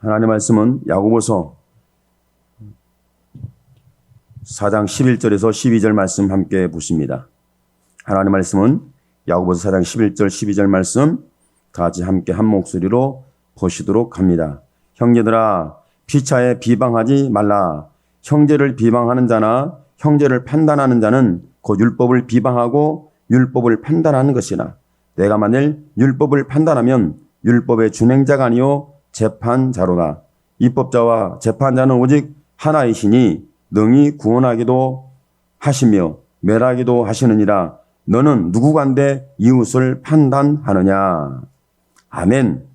하나님의 말씀은 야고보서 4장 11절에서 12절 말씀 함께 보십니다. 하나님의 말씀은 야고보서 4장 11절 12절 말씀 다 같이 함께 한 목소리로 보시도록 합니다. 형제들아 피차에 비방하지 말라. 형제를 비방하는 자나 형제를 판단하는 자는 곧 율법을 비방하고 율법을 판단하는 것이나 내가 만일 율법을 판단하면 율법의 준행자가 아니요 재판자로다. 입법자와 재판자는 오직 하나이시니 능히 구원하기도 하시며 멸하기도 하시느니라. 너는 누구간데 이웃을 판단하느냐. 아멘.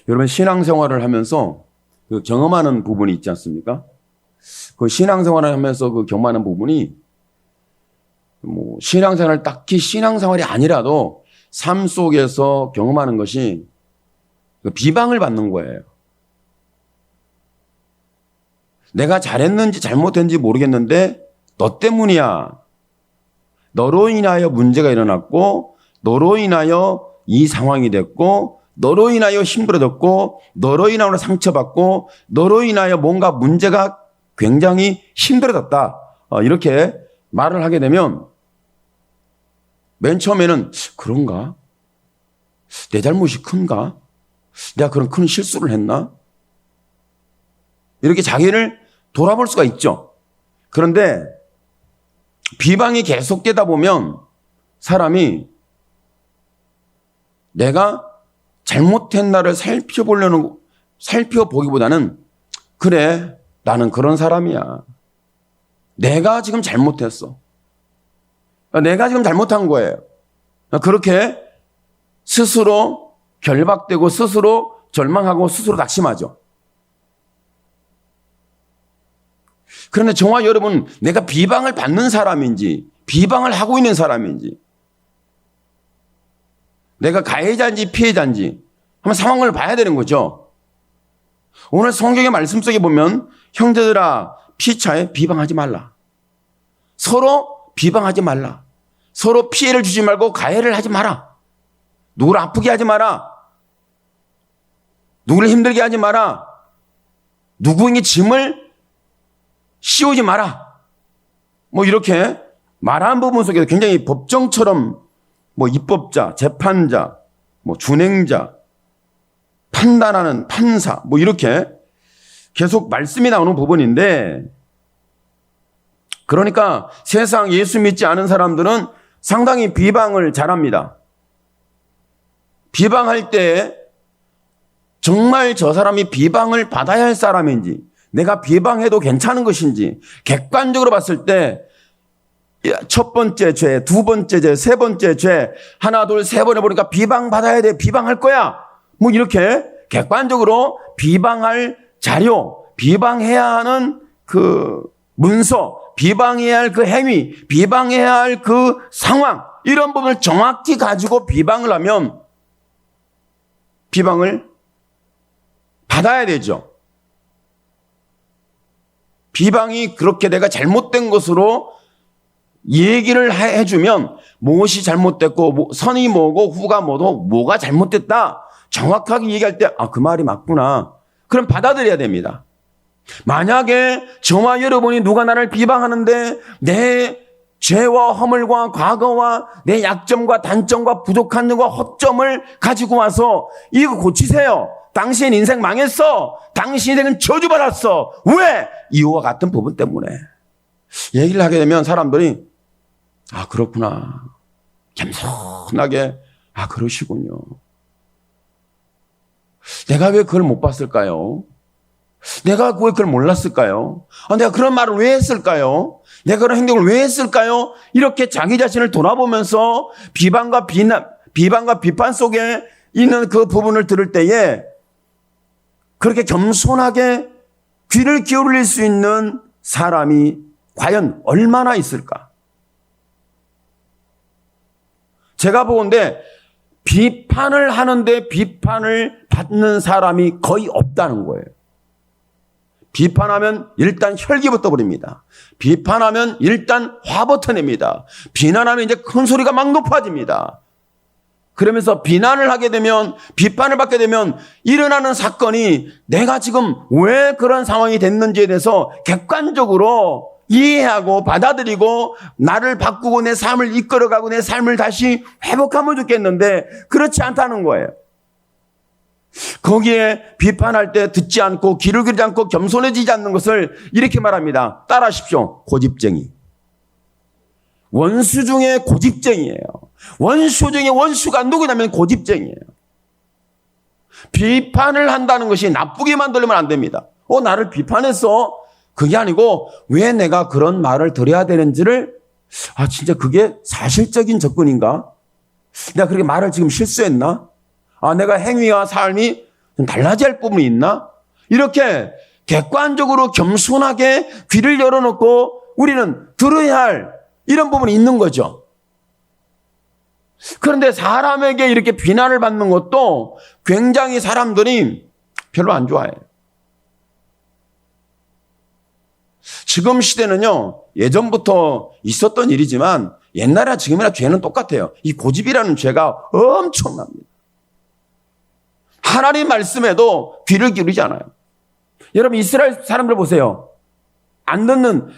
여러분 신앙생활을 하면서 그 경험하는 부분이 있지 않습니까? 그 신앙생활을 하면서 그 경험하는 부분이 뭐 신앙생활 딱히 신앙생활이 아니라도 삶 속에서 경험하는 것이 그 비방을 받는 거예요. 내가 잘했는지 잘못했는지 모르겠는데 너 때문이야. 너로 인하여 문제가 일어났고 너로 인하여 이 상황이 됐고 너로 인하여 힘들어졌고 너로 인하여 상처받고 너로 인하여 뭔가 문제가 굉장히 힘들어졌다. 이렇게 말을 하게 되면 맨 처음에는 그런가? 내 잘못이 큰가? 내가 그런 큰 실수를 했나? 이렇게 자기를 돌아볼 수가 있죠. 그런데 비방이 계속되다 보면 사람이 내가 잘못했나를 살펴보기보다는 그래, 나는 그런 사람이야. 내가 지금 잘못했어. 내가 지금 잘못한 거예요. 그렇게 스스로 결박되고 스스로 절망하고 스스로 낙심하죠. 그런데 저와 여러분, 내가 비방을 받는 사람인지 비방을 하고 있는 사람인지 내가 가해자인지 피해자인지 한번 상황을 봐야 되는 거죠. 오늘 성경의 말씀 속에 보면 형제들아 피차에 비방하지 말라. 서로 비방하지 말라. 서로 피해를 주지 말고 가해를 하지 마라. 누구를 아프게 하지 마라. 누구를 힘들게 하지 마라. 누구에게 짐을 씌우지 마라. 뭐 이렇게 말하는 부분 속에서 굉장히 법정처럼 뭐 입법자, 재판자, 뭐 준행자, 판단하는 판사, 뭐 이렇게 계속 말씀이 나오는 부분인데, 그러니까 세상 예수 믿지 않은 사람들은 상당히 비방을 잘합니다. 비방할 때 정말 저 사람이 비방을 받아야 할 사람인지, 내가 비방해도 괜찮은 것인지 객관적으로 봤을 때 첫 번째 죄, 두 번째 죄, 세 번째 죄, 하나, 둘, 세 번 해보니까 비방받아야 돼. 비방할 거야. 뭐 이렇게 객관적으로 비방할 자료, 비방해야 하는 그 문서, 비방해야 할 그 행위, 비방해야 할 그 상황, 이런 부분을 정확히 가지고 비방을 하면 비방을 받아야 되죠. 비방이 그렇게 내가 잘못된 것으로 얘기를 해주면 무엇이 잘못됐고 선이 뭐고 후가 뭐고 뭐가 잘못됐다 정확하게 얘기할 때 그 말이 맞구나. 그럼 받아들여야 됩니다. 만약에 저와 여러분이 누가 나를 비방하는데 내 죄와 허물과 과거와 내 약점과 단점과 부족한 점과 허점을 가지고 와서 이거 고치세요. 당신 인생 망했어. 당신 인생은 저주받았어. 왜? 이와 같은 부분 때문에 얘기를 하게 되면 사람들이 그렇구나. 겸손하게 그러시군요. 내가 왜 그걸 못 봤을까요? 내가 왜 그걸 몰랐을까요? 내가 그런 말을 왜 했을까요? 내가 그런 행동을 왜 했을까요? 이렇게 자기 자신을 돌아보면서 비방과 비판 속에 있는 그 부분을 들을 때에 그렇게 겸손하게 귀를 기울일 수 있는 사람이 과연 얼마나 있을까? 제가 보건대 비판을 하는데 비판을 받는 사람이 거의 없다는 거예요. 비판하면 일단 혈기부터 버립니다. 비판하면 일단 화부터 냅니다. 비난하면 이제 큰 소리가 막 높아집니다. 그러면서 비난을 하게 되면, 비판을 받게 되면 일어나는 사건이 내가 지금 왜 그런 상황이 됐는지에 대해서 객관적으로 이해하고 받아들이고 나를 바꾸고 내 삶을 이끌어가고 내 삶을 다시 회복하면 좋겠는데 그렇지 않다는 거예요. 거기에 비판할 때 듣지 않고 귀를 기울이지 않고 겸손해지지 않는 것을 이렇게 말합니다. 따라하십시오. 고집쟁이. 원수 중에 고집쟁이에요. 원수 중에 원수가 누구냐면 고집쟁이에요. 비판을 한다는 것이 나쁘게 만들면 안 됩니다. 나를 비판했어. 그게 아니고 왜 내가 그런 말을 드려야 되는지를 진짜 그게 사실적인 접근인가? 내가 그렇게 말을 지금 실수했나? 내가 행위와 삶이 좀 달라져야 할 부분이 있나? 이렇게 객관적으로 겸손하게 귀를 열어놓고 우리는 들어야 할 이런 부분이 있는 거죠. 그런데 사람에게 이렇게 비난을 받는 것도 굉장히 사람들이 별로 안 좋아해요. 지금 시대는요, 예전부터 있었던 일이지만 옛날이나 지금이나 죄는 똑같아요. 이 고집이라는 죄가 엄청납니다. 하나님 말씀에도 귀를 기울이지 않아요. 여러분, 이스라엘 사람들 보세요.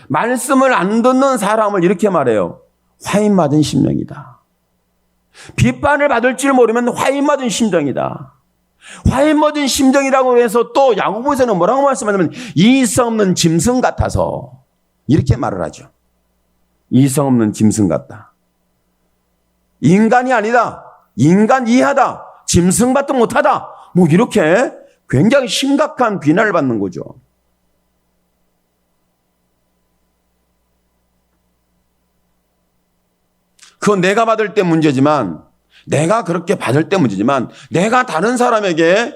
말씀을 안 듣는 사람을 이렇게 말해요. 화인 맞은 심령이다. 비판을 받을 줄 모르면 화인 맞은 심정이다. 화인 맞은 심정이라고 해서 또 야고보서는 뭐라고 말씀하냐면 이성 없는 짐승 같아서 이렇게 말을 하죠. 이성 없는 짐승 같다. 인간이 아니다. 인간 이하다. 짐승밭도 못하다. 이렇게 굉장히 심각한 비난을 받는 거죠. 그건 내가 받을 때 문제지만, 내가 그렇게 받을 때 문제지만, 내가 다른 사람에게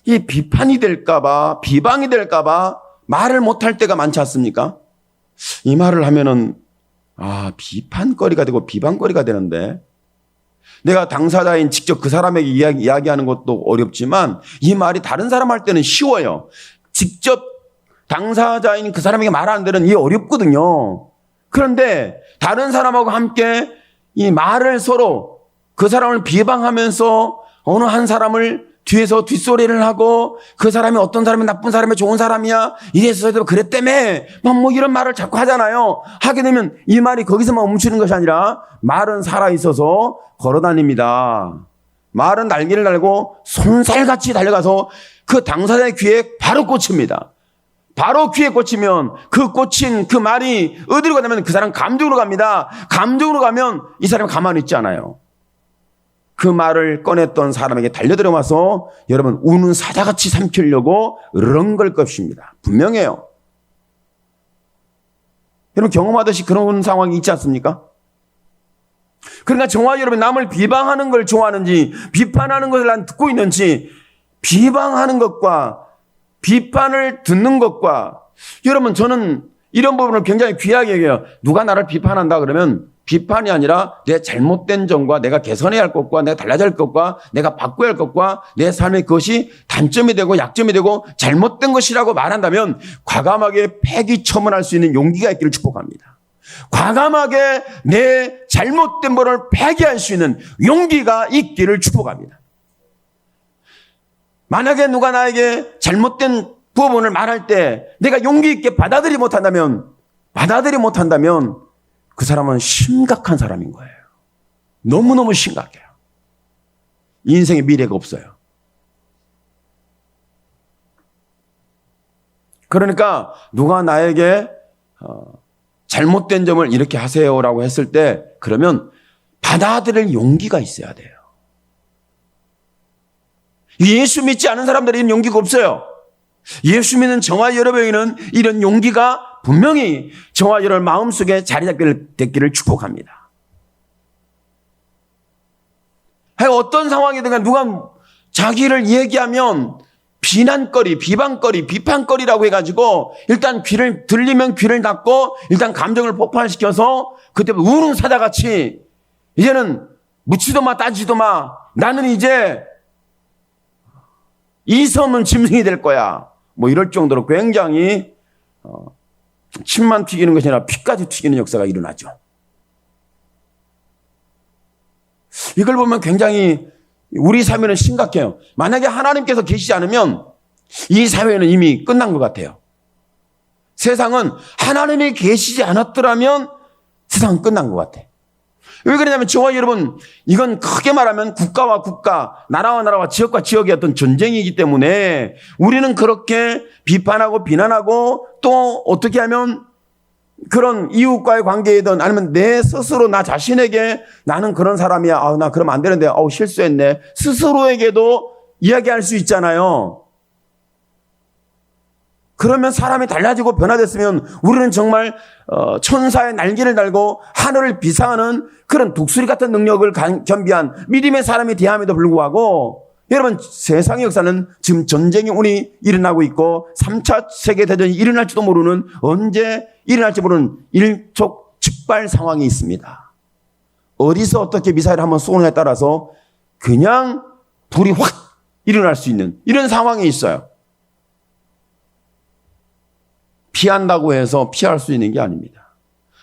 이 비판이 될까봐, 비방이 될까봐 말을 못할 때가 많지 않습니까? 이 말을 하면은, 비판거리가 되고 비방거리가 되는데, 내가 당사자인 직접 그 사람에게 이야기하는 것도 어렵지만, 이 말이 다른 사람 할 때는 쉬워요. 직접 당사자인 그 사람에게 말하는 데는 이게 어렵거든요. 그런데 다른 사람하고 함께 이 말을 서로 그 사람을 비방하면서 어느 한 사람을 뒤에서 뒷소리를 하고 그 사람이 어떤 사람이 나쁜 사람이 좋은 사람이야 이래서 그랬다며 이런 말을 자꾸 하잖아요. 하게 되면 이 말이 거기서만 멈추는 것이 아니라 말은 살아있어서 걸어다닙니다. 말은 날개를 달고 손살같이 달려가서 그 당사자의 귀에 바로 꽂힙니다. 바로 귀에 꽂히면 그 꽂힌 그 말이 어디로 가냐면 그 사람 감정으로 갑니다. 감정으로 가면 이 사람이 가만히 있지 않아요. 그 말을 꺼냈던 사람에게 달려들어와서 여러분 우는 사자같이 삼키려고 으렁걸 것입니다. 분명해요. 여러분 경험하듯이 그런 상황이 있지 않습니까? 그러니까 저와 여러분 남을 비방하는 걸 좋아하는지 비판하는 것을 난 듣고 있는지 비방하는 것과 비판을 듣는 것과 여러분 저는 이런 부분을 굉장히 귀하게 여겨요. 누가 나를 비판한다 그러면 비판이 아니라 내 잘못된 점과 내가 개선해야 할 것과 내가 달라져야 할 것과 내가 바꿔야 할 것과 내 삶의 그것이 단점이 되고 약점이 되고 잘못된 것이라고 말한다면 과감하게 폐기처분할 수 있는 용기가 있기를 축복합니다. 과감하게 내 잘못된 것을 폐기할 수 있는 용기가 있기를 축복합니다. 만약에 누가 나에게 잘못된 부분을 말할 때 내가 용기 있게 받아들이지 못한다면 그 사람은 심각한 사람인 거예요. 너무너무 심각해요. 인생에 미래가 없어요. 그러니까 누가 나에게 잘못된 점을 이렇게 하세요라고 했을 때 그러면 받아들일 용기가 있어야 돼요. 예수 믿지 않은 사람들은 용기가 없어요. 예수 믿는 저와 여러분에게는 이런 용기가 분명히 저와 여러분 마음속에 자리 잡게 됐기를 축복합니다. 어떤 상황이든가 누가 자기를 얘기하면 비난거리, 비방거리, 비판거리라고 해가지고 일단 들리면 귀를 닫고 일단 감정을 폭발시켜서 그때부터 우는 사자같이 이제는 묻지도 마 따지도 마 나는 이제 이성 없는 짐승이 될 거야. 이럴 정도로 굉장히 침만 튀기는 것이 아니라 피까지 튀기는 역사가 일어나죠. 이걸 보면 굉장히 우리 사회는 심각해요. 만약에 하나님께서 계시지 않으면 이 사회는 이미 끝난 것 같아요. 세상은 하나님이 계시지 않았더라면 세상은 끝난 것 같아. 왜 그러냐면 저와 여러분, 이건 크게 말하면 국가와 국가, 나라와 나라와 지역과 지역의 어떤 전쟁이기 때문에 우리는 그렇게 비판하고 비난하고 또 어떻게 하면 그런 이웃과의 관계이든 아니면 내 스스로 나 자신에게 나는 그런 사람이야. 나 그러면 안 되는데. 실수했네. 스스로에게도 이야기할 수 있잖아요. 그러면 사람이 달라지고 변화됐으면 우리는 정말 천사의 날개를 달고 하늘을 비상하는 그런 독수리 같은 능력을 겸비한 믿음의 사람이 되함에도 불구하고 여러분, 세상의 역사는 지금 전쟁이 일어나고 있고 3차 세계대전이 일어날지도 모르는, 언제 일어날지 모르는 일촉즉발 상황이 있습니다. 어디서 어떻게 미사일을 한번 쏘느냐에 따라서 그냥 불이 확 일어날 수 있는 이런 상황이 있어요. 피한다고 해서 피할 수 있는 게 아닙니다.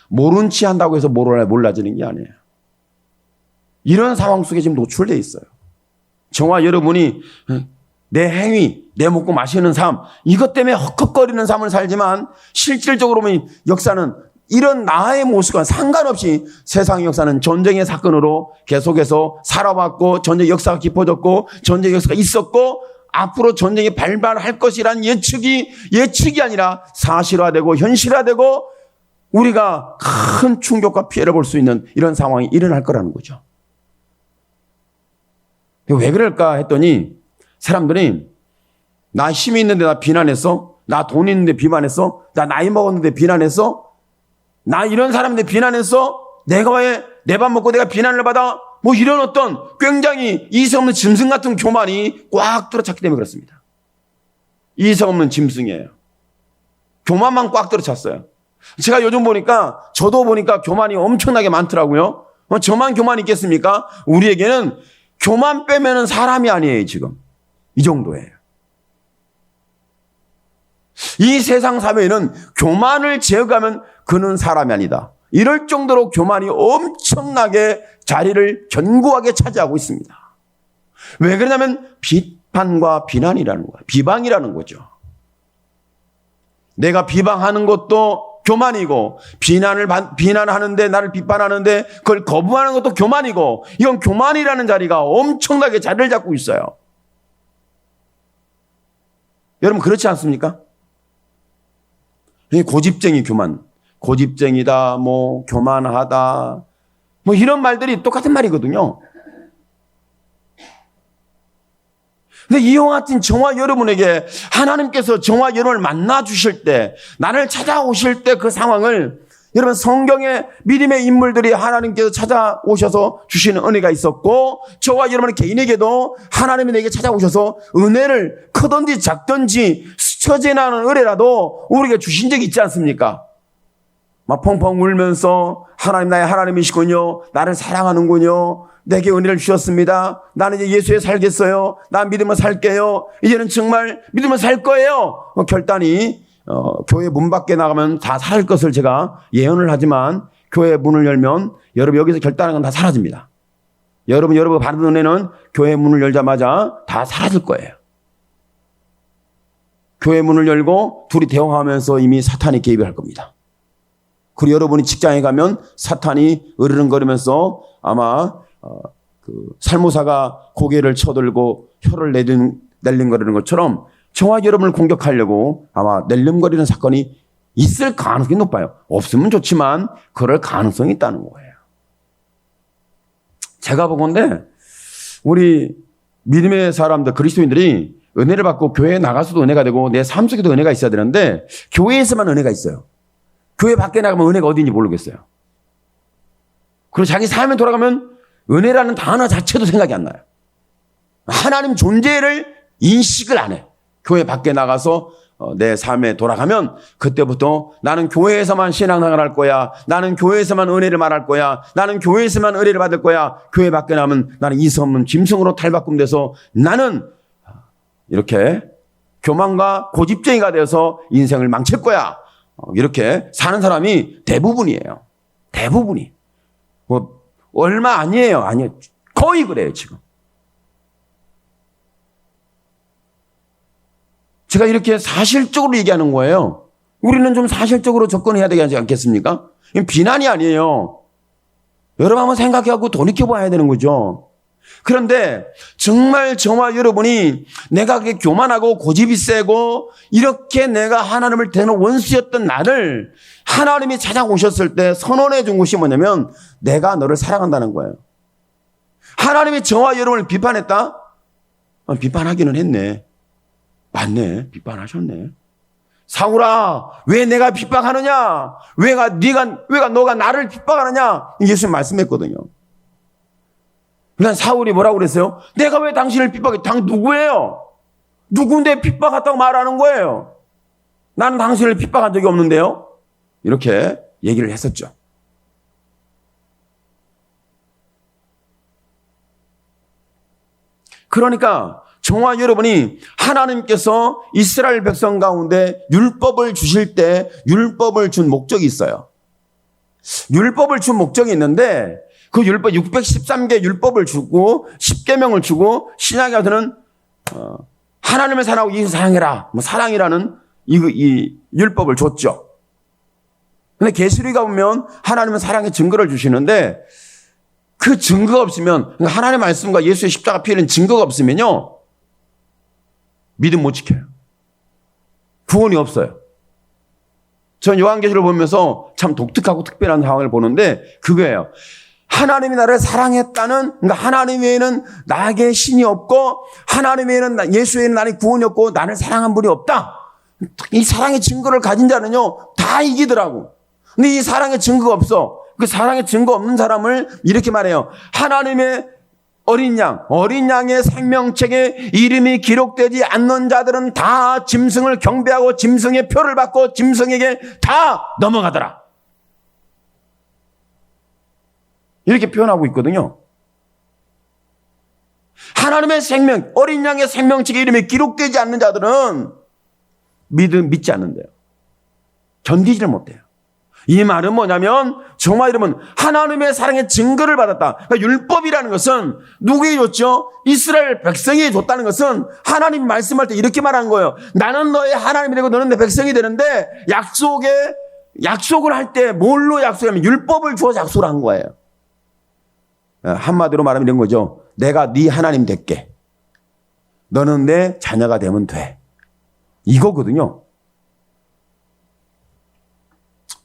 모른 체 한다고 해서 몰라지는 게 아니에요. 이런 상황 속에 지금 노출되어 있어요. 저와 여러분이 내 행위, 내 먹고 마시는 삶, 이것 때문에 헉헉거리는 삶을 살지만 실질적으로 보면 역사는 이런 나의 모습과 상관없이 세상의 역사는 전쟁의 사건으로 계속해서 살아왔고 전쟁 역사가 깊어졌고 전쟁 역사가 있었고 앞으로 전쟁이 발발할 것이란 예측이 아니라 사실화되고 현실화되고 우리가 큰 충격과 피해를 볼 수 있는 이런 상황이 일어날 거라는 거죠. 왜 그럴까 했더니 사람들이 나 힘이 있는데 나 비난했어? 나 돈 있는데 비난했어? 나 나이 먹었는데 비난했어? 나 이런 사람인데 비난했어? 내가 왜 내 밥 먹고 내가 비난을 받아? 이런 어떤 굉장히 이성 없는 짐승 같은 교만이 꽉 들어찼기 때문에 그렇습니다. 이성 없는 짐승이에요. 교만만 꽉 들어찼어요. 제가 요즘 저도 보니까 교만이 엄청나게 많더라고요. 저만 교만이 있겠습니까? 우리에게는 교만 빼면은 사람이 아니에요, 지금. 이 정도예요. 이 세상 사회에는 교만을 제어하면 그는 사람이 아니다. 이럴 정도로 교만이 엄청나게 자리를 견고하게 차지하고 있습니다. 왜 그러냐면 비판과 비난이라는 거예요. 비방이라는 거죠. 내가 비방하는 것도 교만이고 비난하는데 나를 비판하는데 그걸 거부하는 것도 교만이고 이건 교만이라는 자리가 엄청나게 자리를 잡고 있어요. 여러분 그렇지 않습니까? 고집쟁이 교만, 고집쟁이다, 교만하다, 이런 말들이 똑같은 말이거든요. 근데 이와 같은 저와 여러분에게 하나님께서 저와 여러분을 만나 주실 때, 나를 찾아오실 때 그 상황을 여러분 성경의 믿음의 인물들이 하나님께서 찾아오셔서 주시는 은혜가 있었고 저와 여러분 개인에게도 하나님이 내게 찾아오셔서 은혜를 크든지 작든지 스쳐 지나는 은혜라도 우리에게 주신 적이 있지 않습니까? 막 펑펑 울면서 하나님 나의 하나님이시군요. 나를 사랑하는군요. 내게 은혜를 주셨습니다. 나는 이제 예수에 살겠어요. 난 믿음을 살게요. 이제는 정말 믿음을 살 거예요. 결단이 교회 문 밖에 나가면 다 살 것을 제가 예언을 하지만 교회 문을 열면 여러분 여기서 결단하는 건 다 사라집니다. 여러분 받은 은혜는 교회 문을 열자마자 다 사라질 거예요. 교회 문을 열고 둘이 대화하면서 이미 사탄이 개입을 할 겁니다. 그리고 여러분이 직장에 가면 사탄이 으르렁거리면서 아마 살모사가 고개를 쳐들고 혀를 낼름거리는 것처럼 저와 여러분을 공격하려고 아마 낼름거리는 사건이 있을 가능성이 높아요. 없으면 좋지만 그럴 가능성이 있다는 거예요. 제가 보건대 우리 믿음의 사람들, 그리스도인들이 은혜를 받고 교회에 나가서도 은혜가 되고 내 삶 속에도 은혜가 있어야 되는데 교회에서만 은혜가 있어요. 교회 밖에 나가면 은혜가 어디인지 모르겠어요. 그리고 자기 삶에 돌아가면 은혜라는 단어 자체도 생각이 안 나요. 하나님 존재를 인식을 안 해. 교회 밖에 나가서 내 삶에 돌아가면 그때부터 나는 교회에서만 신앙생활 할 거야. 나는 교회에서만 은혜를 말할 거야. 나는 교회에서만 은혜를 받을 거야. 교회 밖에 나가면 나는 이성 없는 짐승으로 탈바꿈돼서 나는 이렇게 교만과 고집쟁이가 되어서 인생을 망칠 거야. 이렇게 사는 사람이 대부분이에요. 대부분이. 얼마 아니에요. 아니요. 거의 그래요, 지금. 제가 이렇게 사실적으로 얘기하는 거예요. 우리는 좀 사실적으로 접근해야 되지 않겠습니까? 이건 비난이 아니에요. 여러분 한번 생각하고 돌이켜봐야 되는 거죠. 그런데 정말 저와 여러분이 내가 그렇게 교만하고 고집이 세고 이렇게 내가 하나님을 대는 원수였던 나를 하나님이 찾아오셨을 때 선언해 준 것이 뭐냐면 내가 너를 사랑한다는 거예요. 하나님이 저와 여러분을 비판했다? 비판하기는 했네. 맞네. 비판하셨네. 사울아, 왜 내가 핍박하느냐? 왜가 너가 나를 핍박하느냐? 예수님 말씀했거든요. 그러니까 사울이 뭐라고 그랬어요? 내가 왜 당신을 핍박해? 누구예요? 누군데 핍박했다고 말하는 거예요? 나는 당신을 핍박한 적이 없는데요? 이렇게 얘기를 했었죠. 그러니까 저와 여러분이 하나님께서 이스라엘 백성 가운데 율법을 주실 때 율법을 준 목적이 있어요. 율법을 준 목적이 있는데 그 율법 613개 율법을 주고 10계명을 주고 신약에 와서는 하나님을 사랑하고 이웃을 사랑해라. 사랑이라는 이 율법을 줬죠. 근데 계시록에 보면 하나님은 사랑의 증거를 주시는데 그 증거가 없으면 하나님의 말씀과 예수의 십자가 피해는 증거가 없으면요. 믿음 못 지켜요. 구원이 없어요. 전 요한계시록을 보면서 참 독특하고 특별한 상황을 보는데 그거예요. 하나님이 나를 사랑했다는, 그러니까 하나님 외에는 나에게 신이 없고 하나님 외에는 예수 외에는 나는 구원이 없고 나를 사랑한 분이 없다. 이 사랑의 증거를 가진 자는요 다 이기더라고. 근데 이 사랑의 증거가 없어. 그 사랑의 증거 없는 사람을 이렇게 말해요. 하나님의 어린 양의 생명책에 이름이 기록되지 않는 자들은 다 짐승을 경배하고 짐승의 표를 받고 짐승에게 다 넘어가더라. 이렇게 표현하고 있거든요. 하나님의 생명, 어린 양의 생명책에 이름이 기록되지 않는 자들은 믿지 않는데요. 견디지를 못해요. 이 말은 뭐냐면 정말 이러면 하나님의 사랑의 증거를 받았다. 그러니까 율법이라는 것은 누구에게 줬죠? 이스라엘 백성에게 줬다는 것은 하나님이 말씀할 때 이렇게 말한 거예요. 나는 너의 하나님이 되고 너는 내 백성이 되는데 약속을 할 때 뭘로 약속하면 율법을 주어서 약속을 한 거예요. 한마디로 말하면 이런 거죠. 내가 네 하나님 될게. 너는 내 자녀가 되면 돼. 이거거든요.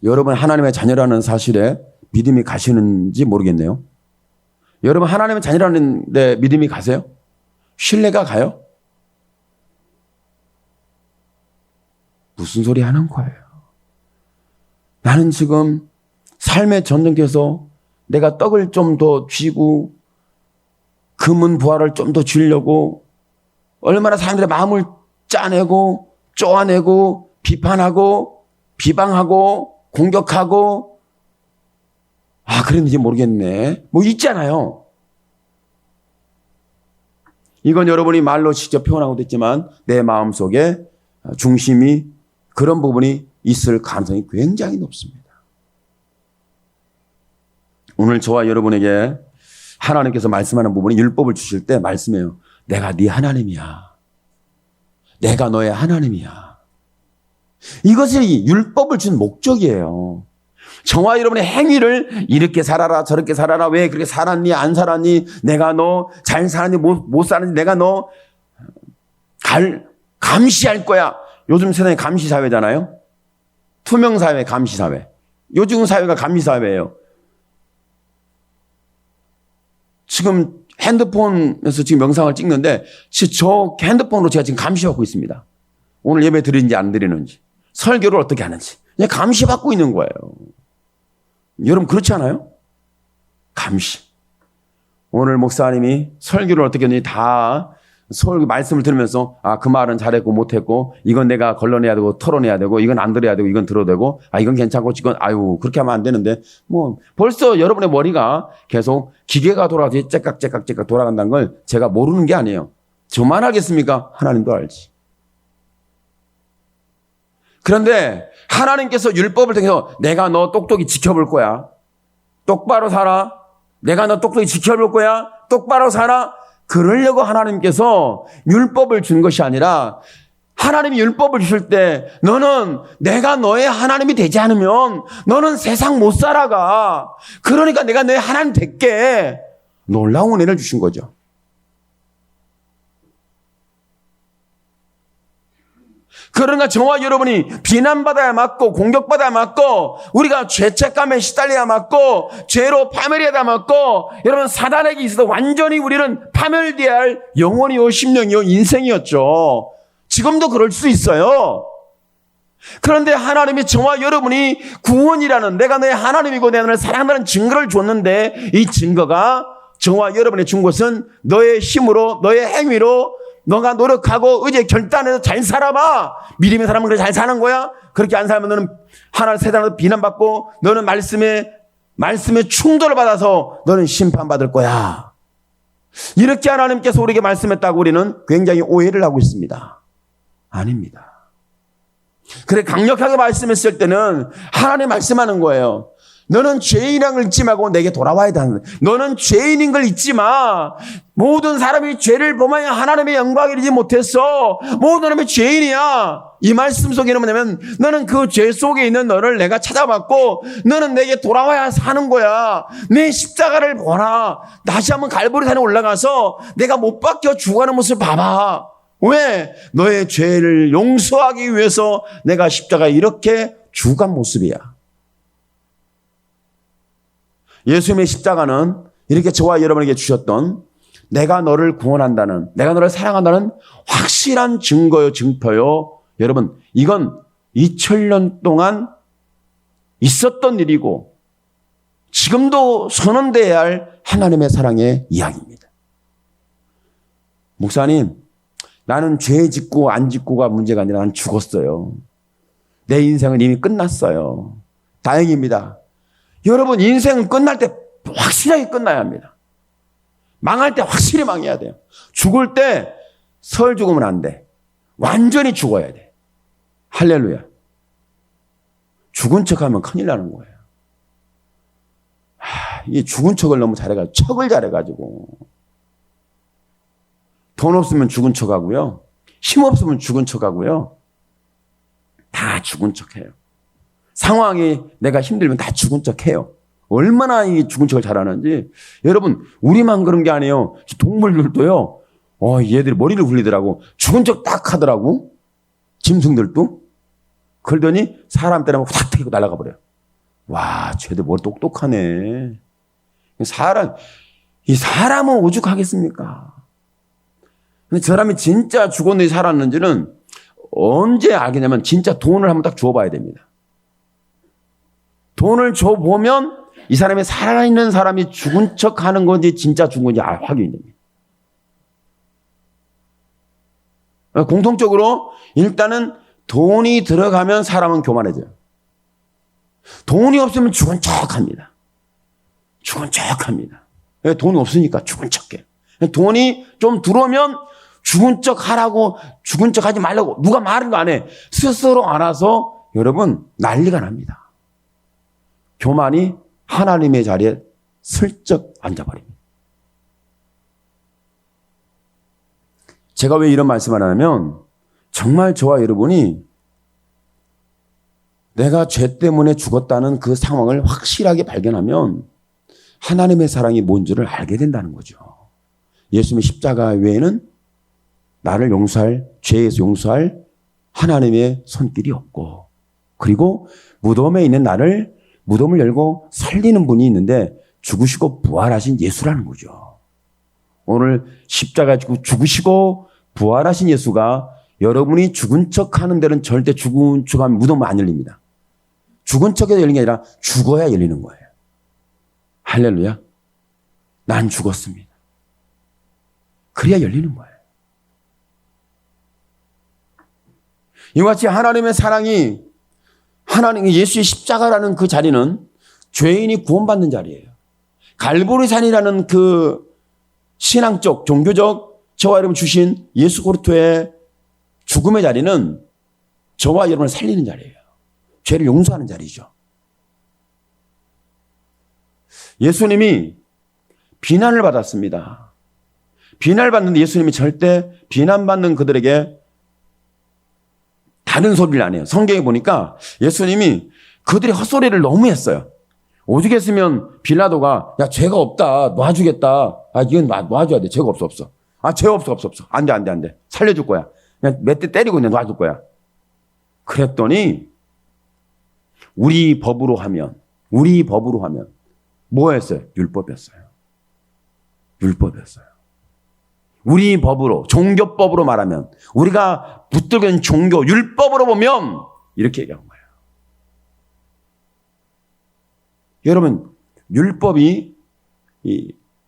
여러분 하나님의 자녀라는 사실에 믿음이 가시는지 모르겠네요. 여러분 하나님의 자녀라는 데 믿음이 가세요? 신뢰가 가요? 무슨 소리 하는 거예요? 나는 지금 삶의 전쟁에서 내가 떡을 좀 더 쥐고 금은 부활을 좀 더 주려고 얼마나 사람들의 마음을 짜내고 쪼아내고 비판하고 비방하고 공격하고 그랬는지 모르겠네. 뭐 있잖아요. 이건 여러분이 말로 직접 표현하고도 있지만 내 마음속에 중심이 그런 부분이 있을 가능성이 굉장히 높습니다. 오늘 저와 여러분에게 하나님께서 말씀하는 부분이 율법을 주실 때 말씀해요. 내가 네 하나님이야. 내가 너의 하나님이야. 이것이 율법을 준 목적이에요. 저와 여러분의 행위를 이렇게 살아라 저렇게 살아라 왜 그렇게 살았니 안 살았니 내가 너 잘 살았니 못 살았니 내가 너 감시할 거야. 요즘 세상이 감시사회잖아요. 투명사회 감시사회. 요즘 사회가 감시사회예요. 지금 핸드폰에서 지금 영상을 찍는데 저 핸드폰으로 제가 지금 감시받고 있습니다. 오늘 예배 드리는지 안 드리는지 설교를 어떻게 하는지 그냥 감시받고 있는 거예요. 여러분 그렇지 않아요? 감시. 오늘 목사님이 설교를 어떻게 했는지 다 설교 말씀을 들으면서 그 말은 잘했고 못했고 이건 내가 걸러내야 되고 털어내야 되고 이건 안 들어야 되고 이건 들어야 되고 이건 괜찮고 이건 그렇게 하면 안 되는데 뭐 벌써 여러분의 머리가 계속 기계가 돌아가서 째깍째깍 돌아간다는 걸 제가 모르는 게 아니에요. 저만 알겠습니까? 하나님도 알지. 그런데 하나님께서 율법을 통해서 내가 너 똑똑히 지켜볼 거야. 똑바로 살아. 내가 너 똑똑히 지켜볼 거야. 똑바로 살아. 그러려고 하나님께서 율법을 준 것이 아니라 하나님이 율법을 주실 때 너는 내가 너의 하나님이 되지 않으면 너는 세상 못 살아가. 그러니까 내가 너의 하나님 될게. 놀라운 은혜를 주신 거죠. 그러니까 저와 여러분이 비난받아야 맞고 공격받아야 맞고 우리가 죄책감에 시달려야 맞고 죄로 파멸해야 맞고 여러분 사단에게 있어서 완전히 우리는 파멸되어야 할 영혼이요 심령이요 인생이었죠. 지금도 그럴 수 있어요. 그런데 하나님이 저와 여러분이 구원이라는 내가 너의 하나님이고 내가 너를 사랑한다는 증거를 줬는데 이 증거가 저와 여러분이 준 것은 너의 힘으로 너의 행위로 너가 노력하고 의지에 결단해서 잘 살아봐. 믿음의 사람은 그래 잘 사는 거야. 그렇게 안 살면 너는 하나님 세상에서 비난받고 너는 말씀에 충돌을 받아서 너는 심판받을 거야. 이렇게 하나님께서 우리에게 말씀했다고 우리는 굉장히 오해를 하고 있습니다. 아닙니다. 그래 강력하게 말씀했을 때는 하나님 말씀하는 거예요. 너는 죄인인 걸 잊지 말고 내게 돌아와야 된다. 너는 죄인인 걸 잊지 마. 모든 사람이 죄를 범하여 하나님의 영광을 이루지 못했어. 모든 사람이 죄인이야. 이 말씀 속에 뭐냐면 너는 그 죄 속에 있는 너를 내가 찾아봤고 너는 내게 돌아와야 사는 거야. 내 십자가를 보라. 다시 한번 갈보리산에 올라가서 내가 못 박혀 죽어가는 모습을 봐봐. 왜? 너의 죄를 용서하기 위해서 내가 십자가에 이렇게 죽어간 모습이야. 예수님의 십자가는 이렇게 저와 여러분에게 주셨던 내가 너를 구원한다는, 내가 너를 사랑한다는 확실한 증거요, 증표요. 여러분, 이건 2000년 동안 있었던 일이고 지금도 선언되어야 할 하나님의 사랑의 이야기입니다. 목사님, 나는 죄 짓고 안 짓고가 문제가 아니라 난 죽었어요. 내 인생은 이미 끝났어요. 다행입니다. 여러분 인생은 끝날 때 확실하게 끝나야 합니다. 망할 때 확실히 망해야 돼요. 죽을 때 설 죽으면 안 돼. 완전히 죽어야 돼. 할렐루야. 죽은 척하면 큰일 나는 거예요. 이 죽은 척을 너무 잘해가지고 척을 잘해가지고 돈 없으면 죽은 척하고요. 힘 없으면 죽은 척하고요. 다 죽은 척해요. 상황이 내가 힘들면 다 죽은 척해요. 얼마나 이 죽은 척을 잘하는지. 여러분 우리만 그런 게 아니에요. 동물들도요. 얘들이 머리를 굴리더라고. 죽은 척 딱 하더라고. 짐승들도. 그러더니 사람 때리면 후닥 터지고 날아가 버려요. 와, 쟤들 머리 똑똑하네. 이 사람은 오죽하겠습니까? 근데 저 사람이 진짜 죽었는지 살았는지는 언제 알겠냐면 진짜 돈을 한번 딱 줘봐야 됩니다. 돈을 줘보면 이 사람이 살아있는 사람이 죽은 척 하는 건지 진짜 죽은 건지 확인이 됩니다. 공통적으로 일단은 돈이 들어가면 사람은 교만해져요. 돈이 없으면 죽은 척 합니다. 죽은 척 합니다. 왜? 돈이 없으니까 죽은 척 해요. 돈이 좀 들어오면 죽은 척 하라고, 죽은 척 하지 말라고 누가 말은 안 해. 스스로 알아서 여러분 난리가 납니다. 교만이 하나님의 자리에 슬쩍 앉아버립니다. 제가 왜 이런 말씀을 하냐면 정말 저와 여러분이 내가 죄 때문에 죽었다는 그 상황을 확실하게 발견하면 하나님의 사랑이 뭔지를 알게 된다는 거죠. 예수님의 십자가 외에는 나를 용서할, 죄에서 용서할 하나님의 손길이 없고, 그리고 무덤에 있는 나를 무덤을 열고 살리는 분이 있는데 죽으시고 부활하신 예수라는 거죠. 오늘 십자가 지고 죽으시고 부활하신 예수가 여러분이 죽은 척 하는 데는 절대 죽은 척하면 무덤은 안 열립니다. 죽은 척해서 열리는 게 아니라 죽어야 열리는 거예요. 할렐루야. 난 죽었습니다. 그래야 열리는 거예요. 이와 같이 하나님의 사랑이 하나님의 예수의 십자가라는 그 자리는 죄인이 구원받는 자리예요. 갈보리산이라는 그 신앙적, 종교적 저와 여러분 주신 예수 그리스도의 죽음의 자리는 저와 여러분을 살리는 자리예요. 죄를 용서하는 자리죠. 예수님이 비난을 받았습니다. 비난을 받는데 예수님이 절대 비난받는 그들에게 다른 소리를 안 해요. 성경에 보니까 예수님이 그들이 헛소리를 너무 했어요. 오죽 했으면 빌라도가 야 죄가 없다 놔주겠다. 이건 놔줘야 돼. 죄가 없어. 죄 없어. 안 돼. 살려줄 거야. 그냥 몇 대 때리고 그냥 놔줄 거야. 그랬더니 우리 법으로 하면 뭐였어요? 율법이었어요. 우리 법으로, 종교법으로 말하면, 우리가 붙들고 있는 종교, 율법으로 보면 이렇게 얘기한 거예요. 여러분, 율법이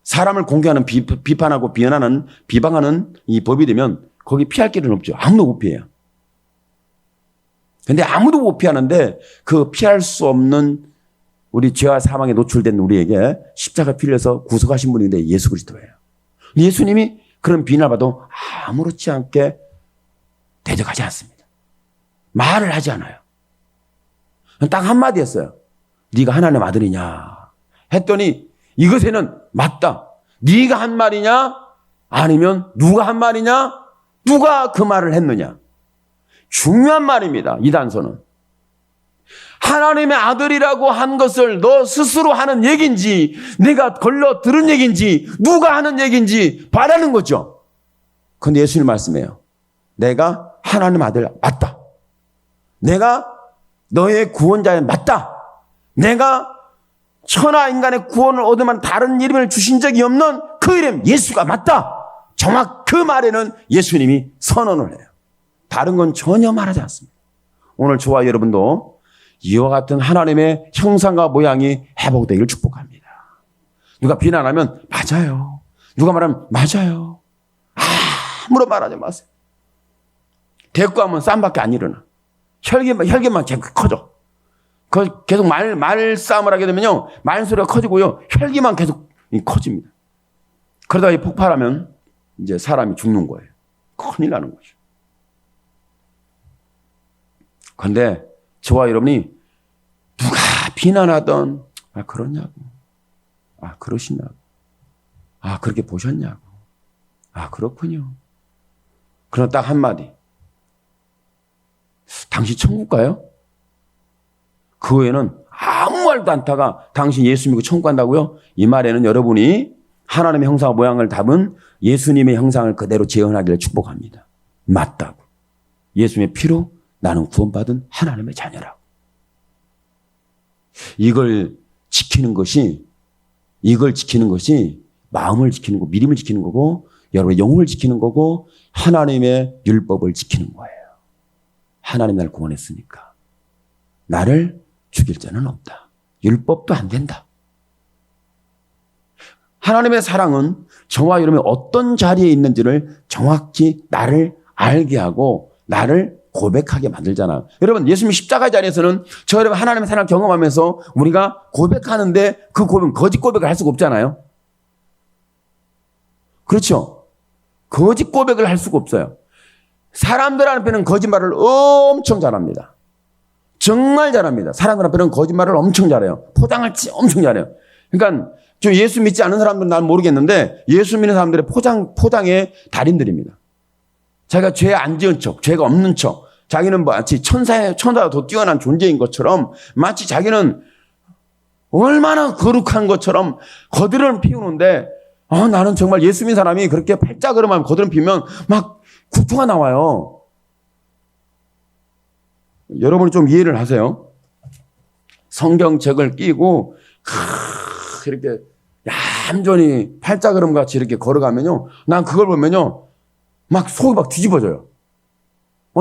사람을 공개하는 비판하고 비방하는 이 법이 되면 거기 피할 길은 없죠. 아무도 못 피해요. 근데 아무도 못 피하는데 그 피할 수 없는 우리 죄와 사망에 노출된 우리에게 십자가 필려서 구속하신 분인데 예수 그리스도예요. 예수님이 그런 비난을 받아도 아무렇지 않게 대적하지 않습니다. 말을 하지 않아요. 딱 한마디 했어요. 네가 하나님의 아들이냐 했더니 이것에는 맞다. 네가 한 말이냐 아니면 누가 한 말이냐 누가 그 말을 했느냐. 중요한 말입니다. 이 단서는. 하나님의 아들이라고 한 것을 너 스스로 하는 얘기인지 내가 걸러 들은 얘기인지 누가 하는 얘기인지 바라는 거죠. 그런데 예수님 말씀해요. 내가 하나님 아들 맞다. 내가 너의 구원자에 맞다. 내가 천하 인간의 구원을 얻으면 다른 이름을 주신 적이 없는 그 이름 예수가 맞다. 정확 그 말에는 예수님이 선언을 해요. 다른 건 전혀 말하지 않습니다. 오늘 저와 여러분도 이와 같은 하나님의 형상과 모양이 회복되기를 축복합니다. 누가 비난하면 맞아요. 누가 말하면 맞아요. 아무런 말하지 마세요. 대꾸하면 쌈밖에 안 일어나. 혈기만 계속 커져. 계속 말싸움을 하게 되면요. 말소리가 커지고요. 혈기만 계속 커집니다. 그러다가 폭발하면 이제 사람이 죽는 거예요. 큰일 나는 거죠. 그런데 저와 여러분이 누가 비난하던 그러냐고. 그러시냐고. 그렇게 보셨냐고. 그렇군요. 그럼 딱 한마디. 당신 천국 가요? 그 후에는 아무 말도 않다가 당신 예수 믿고 천국 간다고요? 이 말에는 여러분이 하나님의 형상과 모양을 담은 예수님의 형상을 그대로 재현하기를 축복합니다. 맞다고. 예수님의 피로 나는 구원받은 하나님의 자녀라고. 이걸 지키는 것이 마음을 지키는 거고 믿음을 지키는 거고 여러분의 영혼을 지키는 거고 하나님의 율법을 지키는 거예요. 하나님 나를 구원했으니까 나를 죽일 자는 없다. 율법도 안 된다. 하나님의 사랑은 저와 여러분이 어떤 자리에 있는지를 정확히 나를 알게 하고 나를 고백하게 만들잖아요. 여러분 예수님 십자가 자리에서는 저 여러분 하나님의 사랑을 경험하면서 우리가 고백하는데 그 고백은 거짓 고백을 할 수가 없잖아요. 그렇죠? 거짓 고백을 할 수가 없어요. 사람들 앞에는 거짓말을 엄청 잘합니다. 정말 잘합니다. 사람들 앞에는 거짓말을 엄청 잘해요. 포장을 엄청 잘해요. 그러니까 좀 예수 믿지 않는 사람들은 난 모르겠는데 예수 믿는 사람들의 포장의 달인들입니다. 자기가 죄 안 지은 척, 죄가 없는 척, 자기는 마치 천사가 더 뛰어난 존재인 것처럼 마치 자기는 얼마나 거룩한 것처럼 거드름 피우는데 나는 정말 예수 믿는 사람이 그렇게 발자그름하면 거드름 피우면 막 구토가 나와요. 여러분이 좀 이해를 하세요. 성경책을 끼고 이렇게 얌전히 팔자그름 같이 이렇게 걸어가면요. 난 그걸 보면요. 막 속이 막 뒤집어져요.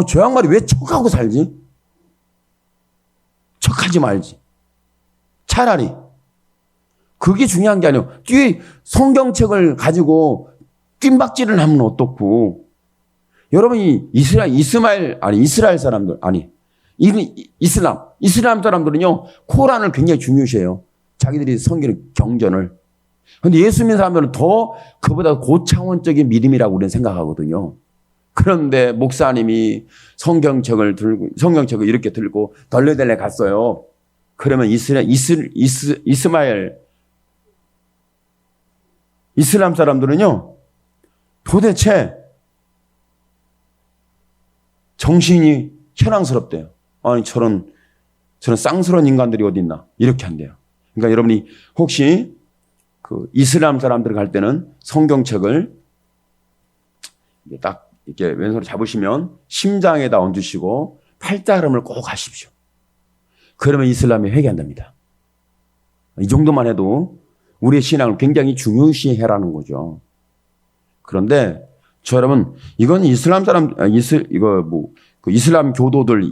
저 양말이 왜 척하고 살지? 척하지 말지. 차라리. 그게 중요한 게 아니에요. 뒤에 성경책을 가지고 뜀박질을 하면 어떻고. 여러분이 이스라엘 사람들, 이슬람 사람들은요, 코란을 굉장히 중요시해요. 자기들이 섬기는 경전을. 그런데 예수 믿는 사람들은 더 그보다 고차원적인 믿음이라고 우리는 생각하거든요. 그런데 목사님이 성경책을 이렇게 들고 덜레덜레 갔어요. 그러면 이스마엘 이슬람 사람들은요, 도대체 정신이 현황스럽대요. 아니, 저런 쌍스러운 인간들이 어디 있나. 이렇게 한대요. 그러니까 여러분이 혹시 그 이슬람 사람들 갈 때는 성경책을 딱 이렇게 왼손으로 잡으시면 심장에다 얹으시고 팔자름을 꼭 하십시오. 그러면 이슬람이 회개한답니다. 이 정도만 해도 우리의 신앙을 굉장히 중요시해라는 거죠. 그런데 여러분, 이건 이슬람 사람, 그 이슬람 교도들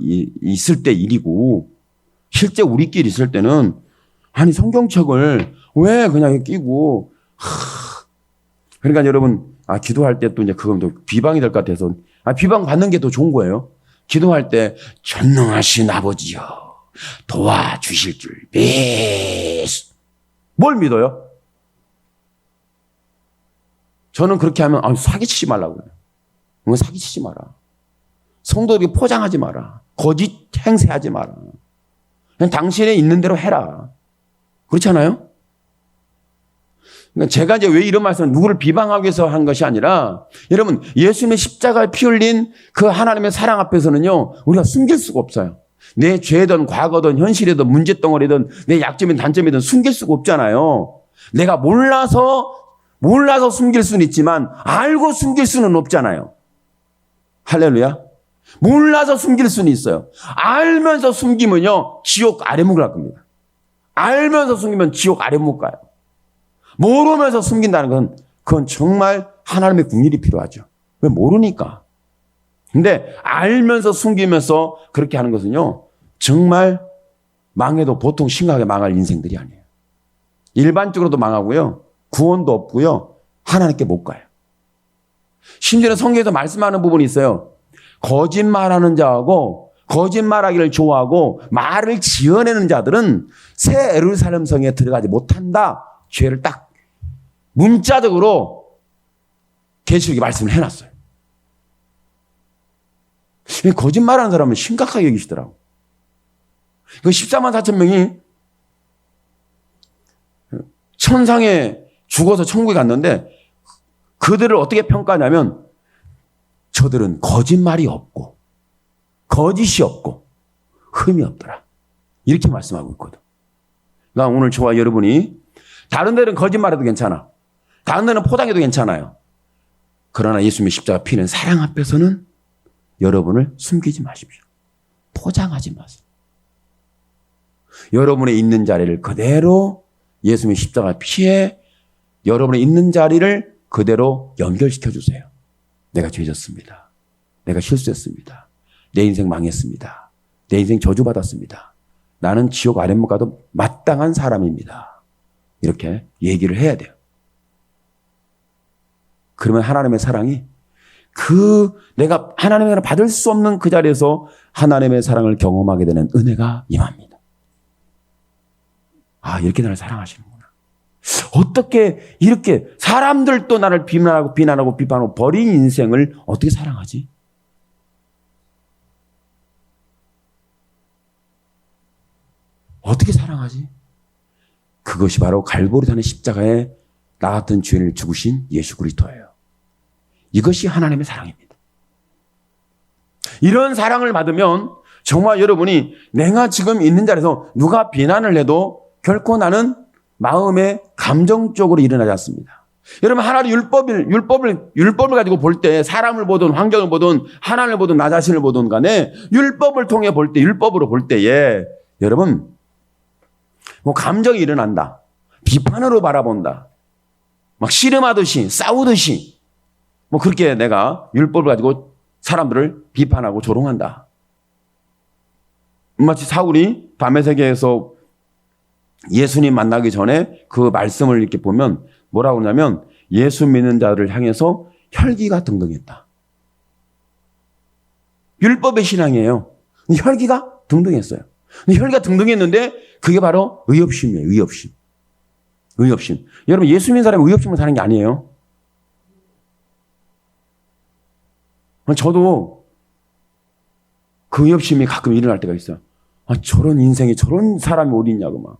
있을 때 일이고, 실제 우리끼리 있을 때는, 아니, 성경책을 왜 그냥 끼고, 그러니까 여러분, 기도할 때 또 이제 그건 또 비방이 될 것 같아서, 비방 받는 게 더 좋은 거예요. 기도할 때, 전능하신 아버지여, 도와주실 줄 믿. 뭘 믿어요? 저는 그렇게 하면 사기치지 말라고요. 사기치지 마라. 성도들에게 포장하지 마라. 거짓 행세하지 마라. 그냥 당신의 있는 대로 해라. 그렇지 않아요? 그러니까 제가 이제 왜 이런 말씀을 누구를 비방하기 위해서 한 것이 아니라, 여러분, 예수님의 십자가에 피 흘린 그 하나님의 사랑 앞에서는요, 우리가 숨길 수가 없어요. 내 죄든 과거든 현실이든 문제덩어리든 내 약점이든 단점이든 숨길 수가 없잖아요. 내가 몰라서 숨길 수는 있지만 알고 숨길 수는 없잖아요. 할렐루야. 몰라서 숨길 수는 있어요. 알면서 숨기면요, 지옥 아래목 갈 겁니다. 알면서 숨기면 지옥 아래목 가요. 모르면서 숨긴다는 건 그건 정말 하나님의 국률이 필요하죠. 왜? 모르니까. 근데 알면서 숨기면서 그렇게 하는 것은요, 정말 망해도 보통 심각하게 망할 인생들이 아니에요. 일반적으로도 망하고요, 구원도 없고요, 하나님께 못 가요. 심지어는 성경에서 말씀하는 부분이 있어요. 거짓말하는 자하고 거짓말하기를 좋아하고 말을 지어내는 자들은 새 예루살렘 성에 들어가지 못한다. 죄를 딱 문자적으로 계시록에 말씀을 해놨어요. 거짓말하는 사람은 심각하게 여기시더라고. 그 14만 4천 명이 천상에 죽어서 천국에 갔는데 그들을 어떻게 평가하냐면 저들은 거짓말이 없고 거짓이 없고 흠이 없더라. 이렇게 말씀하고 있거든. 그러니까 오늘 저와 여러분이 다른 데는 거짓말해도 괜찮아. 다른 데는 포장해도 괜찮아요. 그러나 예수님의 십자가 피는 사랑 앞에서는 여러분을 숨기지 마십시오. 포장하지 마세요. 여러분의 있는 자리를 그대로 예수님의 십자가 피에 여러분의 있는 자리를 그대로 연결시켜 주세요. 내가 죄졌습니다. 내가 실수했습니다. 내 인생 망했습니다. 내 인생 저주받았습니다. 나는 지옥 아랫목 가도 마땅한 사람입니다. 이렇게 얘기를 해야 돼요. 그러면 하나님의 사랑이 내가 하나님의 사랑을 받을 수 없는 그 자리에서 하나님의 사랑을 경험하게 되는 은혜가 임합니다. 이렇게 나를 사랑하시는구나. 어떻게 이렇게 사람들도 나를 비난하고 비판하고 버린 인생을 어떻게 사랑하지? 어떻게 사랑하지? 그것이 바로 갈보리 산의 십자가에 나 같은 죄인을 죽으신 예수 그리스도예요. 이것이 하나님의 사랑입니다. 이런 사랑을 받으면 정말 여러분이 내가 지금 있는 자리에서 누가 비난을 해도 결코 나는 마음에 감정적으로 일어나지 않습니다. 여러분, 하나님 율법을 가지고 볼 때 사람을 보든 환경을 보든 하나님을 보든 나 자신을 보든 간에 율법을 통해 볼 때, 율법으로 볼 때에 여러분, 감정이 일어난다. 비판으로 바라본다. 막 씨름하듯이, 싸우듯이, 그렇게 내가 율법을 가지고 사람들을 비판하고 조롱한다. 마치 사울이 다메섹에서 예수님 만나기 전에 그 말씀을 이렇게 보면 뭐라고 하냐면 예수 믿는 자들을 향해서 혈기가 등등했다. 율법의 신앙이에요. 혈기가 등등했어요. 혈기가 등등했는데 그게 바로 의협심이에요. 의협심. 여러분, 예수 믿는 사람이 의협심으로 사는 게 아니에요. 저도 그 의협심이 가끔 일어날 때가 있어요. 저런 인생에 저런 사람이 어디 있냐고 막.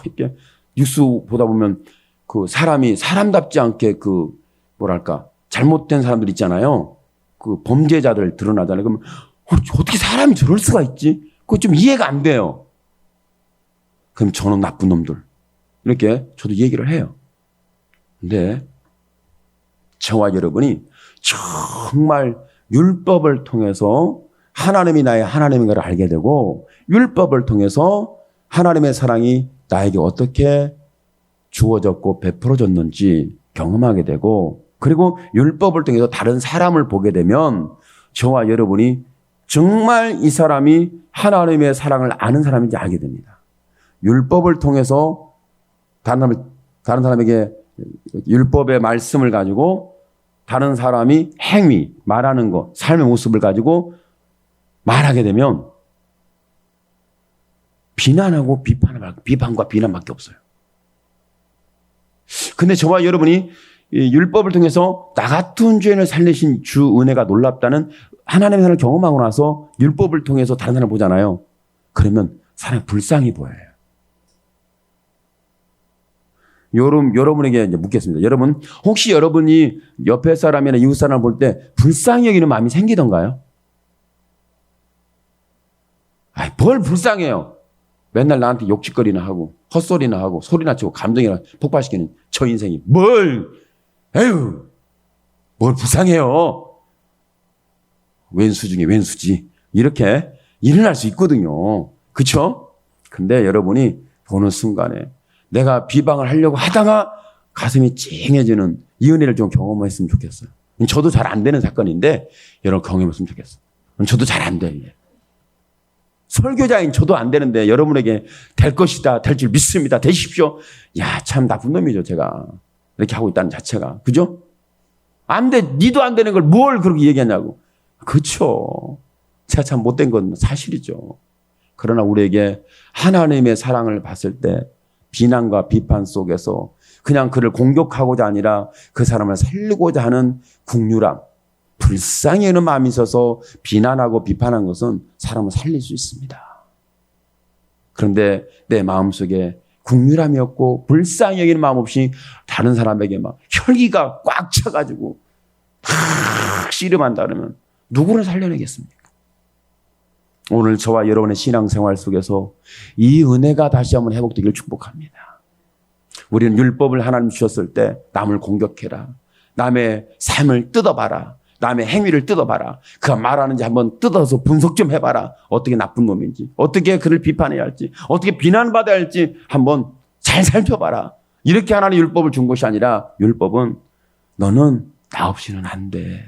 이렇게 뉴스 보다 보면 그 사람이 사람답지 않게 그 뭐랄까 잘못된 사람들 있잖아요. 그 범죄자들 드러나잖아요. 그러면 어떻게 사람이 저럴 수가 있지? 그거 좀 이해가 안 돼요. 그럼 저는 나쁜 놈들. 이렇게 저도 얘기를 해요. 근데 저와 여러분이 정말 율법을 통해서 하나님이 나의 하나님인가를 알게 되고 율법을 통해서 하나님의 사랑이 나에게 어떻게 주어졌고 베풀어졌는지 경험하게 되고 그리고 율법을 통해서 다른 사람을 보게 되면 저와 여러분이 정말 이 사람이 하나님의 사랑을 아는 사람인지 알게 됩니다. 율법을 통해서 다른 사람에게 율법의 말씀을 가지고 다른 사람이 행위, 말하는 것, 삶의 모습을 가지고 말하게 되면 비난하고 비판과 비난밖에 없어요. 근데 저와 여러분이 율법을 통해서 나 같은 죄인을 살리신 주 은혜가 놀랍다는 하나님의 사랑을 경험하고 나서 율법을 통해서 다른 사람을 보잖아요. 그러면 사람이 불쌍히 보여요. 여러분에게 이제 묻겠습니다. 여러분, 혹시 여러분이 옆에 사람이나 이웃 사람을 볼 때 불쌍히 여기는 마음이 생기던가요? 아이, 뭘 불쌍해요. 맨날 나한테 욕짓거리나 하고 헛소리나 하고 소리나 치고 감정이나 폭발시키는 저 인생이 뭘 불쌍해요. 왼수 중에 왼수지. 이렇게 일어날 수 있거든요. 그렇죠? 근데 여러분이 보는 순간에 내가 비방을 하려고 하다가 가슴이 찡해지는 이 은혜를 좀 경험했으면 좋겠어요. 저도 잘 안 되는 사건인데 여러분 경험했으면 좋겠어요. 저도 잘 안 돼요. 설교자인 저도 안 되는데 여러분에게 될 것이다, 될 줄 믿습니다, 되십시오. 야, 참 나쁜 놈이죠, 제가. 이렇게 하고 있다는 자체가. 그죠? 안 돼, 니도 안 되는 걸 뭘 그렇게 얘기하냐고. 그렇죠. 제가 참 못된 건 사실이죠. 그러나 우리에게 하나님의 사랑을 봤을 때 비난과 비판 속에서 그냥 그를 공격하고자 아니라 그 사람을 살리고자 하는 국률함, 불쌍히 여기는 마음이 있어서 비난하고 비판한 것은 사람을 살릴 수 있습니다. 그런데 내 마음속에 국률함이 없고 불쌍히 여기는 마음 없이 다른 사람에게 막 혈기가 꽉 차가지고 팍 씨름한다 그러면 누구를 살려내겠습니까? 오늘 저와 여러분의 신앙생활 속에서 이 은혜가 다시 한번 회복되기를 축복합니다. 우리는 율법을 하나님 주셨을 때 남을 공격해라. 남의 삶을 뜯어봐라. 남의 행위를 뜯어봐라. 그가 말하는지 한번 뜯어서 분석 좀 해봐라. 어떻게 나쁜 놈인지, 어떻게 그를 비판해야 할지, 어떻게 비난받아야 할지 한번 잘 살펴봐라. 이렇게 하나님 율법을 준 것이 아니라 율법은 너는 나 없이는 안 돼.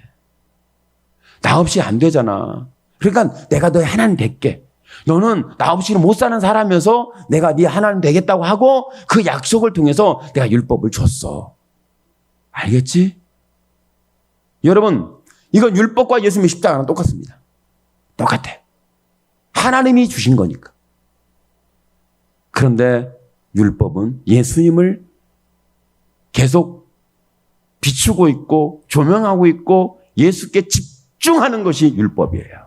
나 없이 안 되잖아. 그러니까 내가 너의 하나님 될게. 너는 나 없이는 못 사는 사람이어서 내가 네 하나님 되겠다고 하고 그 약속을 통해서 내가 율법을 줬어. 알겠지? 여러분, 이건 율법과 예수님의 십자가는 똑같습니다. 똑같아. 하나님이 주신 거니까. 그런데 율법은 예수님을 계속 비추고 있고 조명하고 있고 예수께 집중하는 것이 율법이에요.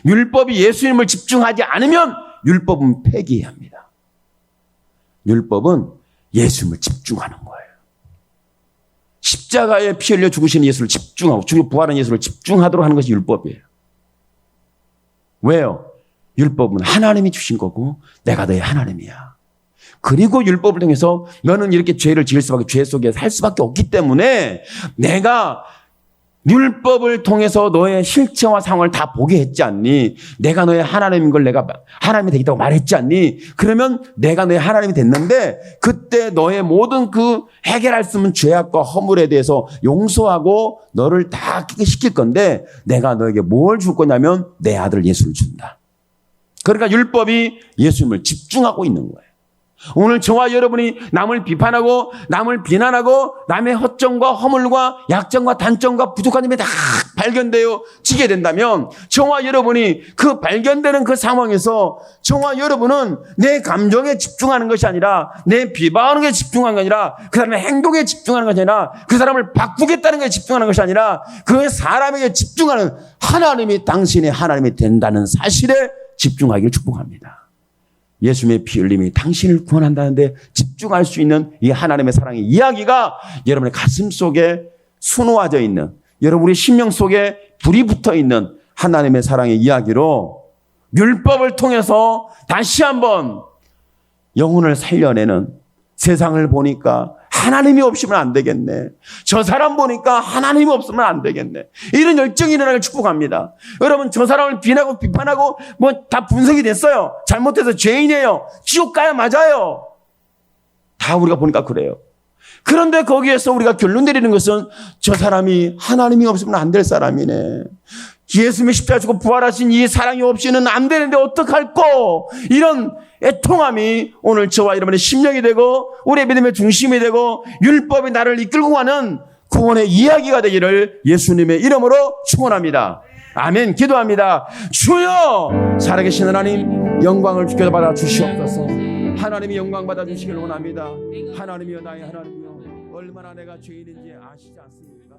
율법이 예수님을 집중하지 않으면 율법은 폐기해야 합니다. 율법은 예수님을 집중하는 거예요. 십자가에 피 흘려 죽으신 예수를 집중하고 죽고 부활한 예수를 집중하도록 하는 것이 율법이에요. 왜요? 율법은 하나님이 주신 거고 내가 너의 하나님이야. 그리고 율법을 통해서 너는 이렇게 죄를 지을 수밖에, 죄 속에 살 수밖에 없기 때문에 내가 율법을 통해서 너의 실체와 상황을 다 보게 했지 않니? 내가 너의 하나님인 걸 내가 하나님이 되겠다고 말했지 않니? 그러면 내가 너의 하나님이 됐는데 그때 너의 모든 그 해결할 수 없는 죄악과 허물에 대해서 용서하고 너를 다 시킬 건데 내가 너에게 뭘 줄 거냐면 내 아들 예수를 준다. 그러니까 율법이 예수님을 집중하고 있는 거예요. 오늘 저와 여러분이 남을 비판하고 남을 비난하고 남의 허점과 허물과 약점과 단점과 부족한 점이 다 발견되어 지게 된다면 저와 여러분이 그 발견되는 그 상황에서 저와 여러분은 내 감정에 집중하는 것이 아니라 내 비방하는 것에 집중하는 게 아니라 그 사람의 행동에 집중하는 것이 아니라 그 사람을 바꾸겠다는 것에 집중하는 것이 아니라 그 사람에게 집중하는 하나님이 당신의 하나님이 된다는 사실에 집중하기를 축복합니다. 예수님의 피 흘림이 당신을 구원한다는데 집중할 수 있는 이 하나님의 사랑의 이야기가 여러분의 가슴 속에 수놓아져 있는, 여러분의 심령 속에 불이 붙어 있는 하나님의 사랑의 이야기로 율법을 통해서 다시 한번 영혼을 살려내는, 세상을 보니까 하나님이 없으면 안 되겠네, 저 사람 보니까 하나님이 없으면 안 되겠네, 이런 열정이 일어나길 축복합니다. 여러분, 저 사람을 비난하고 비판하고 뭐 다 분석이 됐어요. 잘못해서 죄인이에요. 지옥 가야 맞아요. 다 우리가 보니까 그래요. 그런데 거기에서 우리가 결론 내리는 것은 저 사람이 하나님이 없으면 안 될 사람이네, 예수님의 십자가 주고 부활하신 이 사랑이 없이는 안 되는데 어떡할꼬, 이런 애통함이 오늘 저와 여러분의 심령이 되고 우리의 믿음의 중심이 되고 율법이 나를 이끌고 가는 구원의 이야기가 되기를 예수님의 이름으로 축원합니다. 아멘. 기도합니다. 주여, 살아계신 하나님, 영광을 주께서 받아 주시옵소서. 하나님이 영광 받아 주시길 원합니다. 하나님이여, 나의 하나님이여, 얼마나 내가 죄인인지 아시지 않습니까?